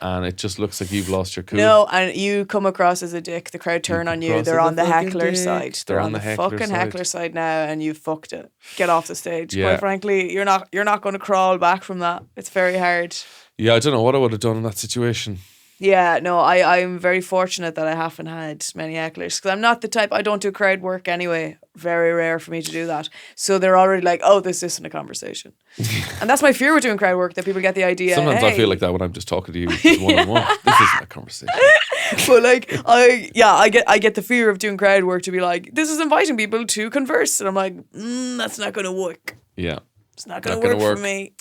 and it just looks like you've lost your cool. No, and you come across as a dick. The crowd turn on you. across They're as on a the fucking heckler dick. side. They're on the fucking heckler heckler side now, and you fucked it. Get off the stage. Yeah. Quite frankly, you're not going to crawl back from that. It's very hard. Yeah, I don't know what I would have done in that situation. Yeah, no, I'm very fortunate that I haven't had many hecklers because I'm not the type, I don't do crowd work anyway. Very rare for me to do that. So they're already like, oh, this isn't a conversation. And that's my fear with doing crowd work, that people get the idea. Sometimes I feel like that when I'm just talking to you one-on-one. This isn't a conversation. But like, I get the fear of doing crowd work to be like, this is inviting people to converse. And I'm like, that's not going to work. Yeah. It's not going to work for me.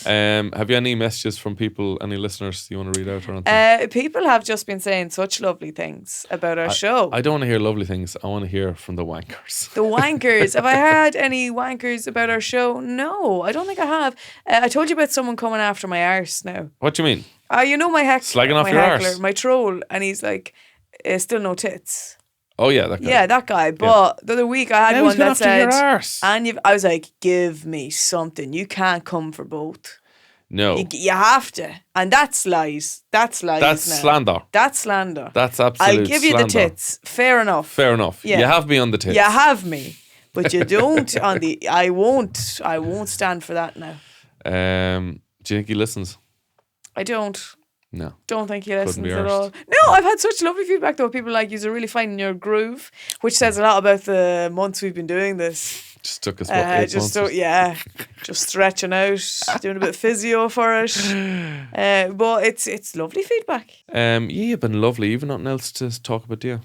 Have you any messages from people, any listeners you want to read out or anything? People have just been saying such lovely things about our show. I don't want to hear lovely things. I want to hear from the wankers. The wankers. Have I had any wankers about our show? No, I don't think I have. I told you about someone coming after my arse now. What do you mean? You know my Slagging off my your heckler, arse? my troll, and he's like, still no tits. Oh yeah, that guy. Yeah, that guy. But the other week I had Now one he's gone that after said, your arse. I was like, give me something. You can't come for both. No. You have to. And that's lies. That's lies. That's now. slander. That's slander. That's absolute I'll give you slander. the tits. Fair enough. Fair enough. Yeah. You have me on the tits. You have me. But you don't on the... I won't stand for that now. Do you think he listens? I don't. No. Don't think he Couldn't listens be at arsed. all. No, I've had such lovely feedback though. People like, you're really finding your groove, which says a lot about the months we've been doing this. Just took us, what, 8 months? Just stretching out, doing a bit of physio for it. But it's lovely feedback. You've been lovely. You've nothing else to talk about, do you?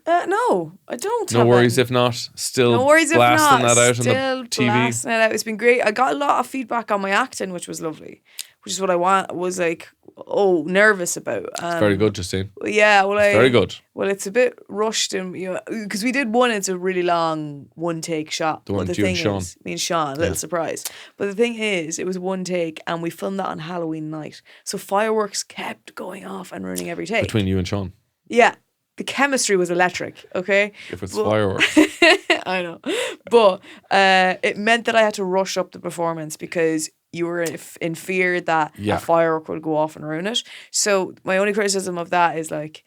No, I don't. No worries if not. Still No worries if blasting not. that out Still on the TV. blasting it out. It's been great. I got a lot of feedback on my acting, which was lovely. which is what I was like, nervous about. Very good, Justine. Yeah, well, Very good. Well, it's a bit rushed, and because we did one. It's a really long one take shot. The one but with you and Sean. Me and Sean, a little surprise. But the thing is, it was one take, and we filmed that on Halloween night. So fireworks kept going off and ruining every take. Between you and Sean. Yeah, the chemistry was electric. Okay, If it's fireworks. I know, but it meant that I had to rush up the performance because you were in fear that a firework would go off and ruin it. So my only criticism of that is like,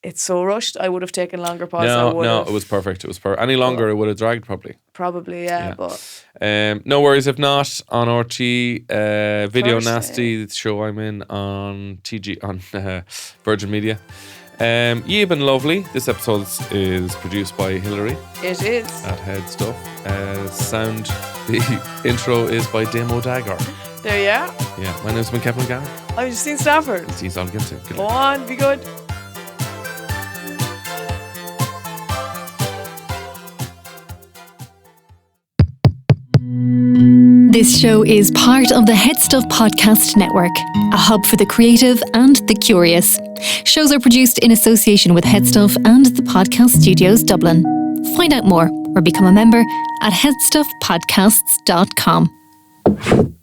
it's so rushed. I would have taken longer pause. No, it was perfect. It was perfect. Any longer, it would have dragged probably. Probably, yeah. But no worries if not. On RT, Video Thursday. Nasty, the show I'm in on TG on Virgin Media. You've been lovely. This episode is produced by Hilary it is. at HeadStuff. Sound, the intro is by Demo Dagger. There you are. Yeah, my name's been Kevin and Justine. I'm Justine Stafford. See you all again soon. Good Go luck. on, be good. This show is part of the HeadStuff Podcast Network, a hub for the creative and the curious. Shows are produced in association with HeadStuff and the Podcast Studios Dublin. Find out more or become a member at headstuffpodcasts.com.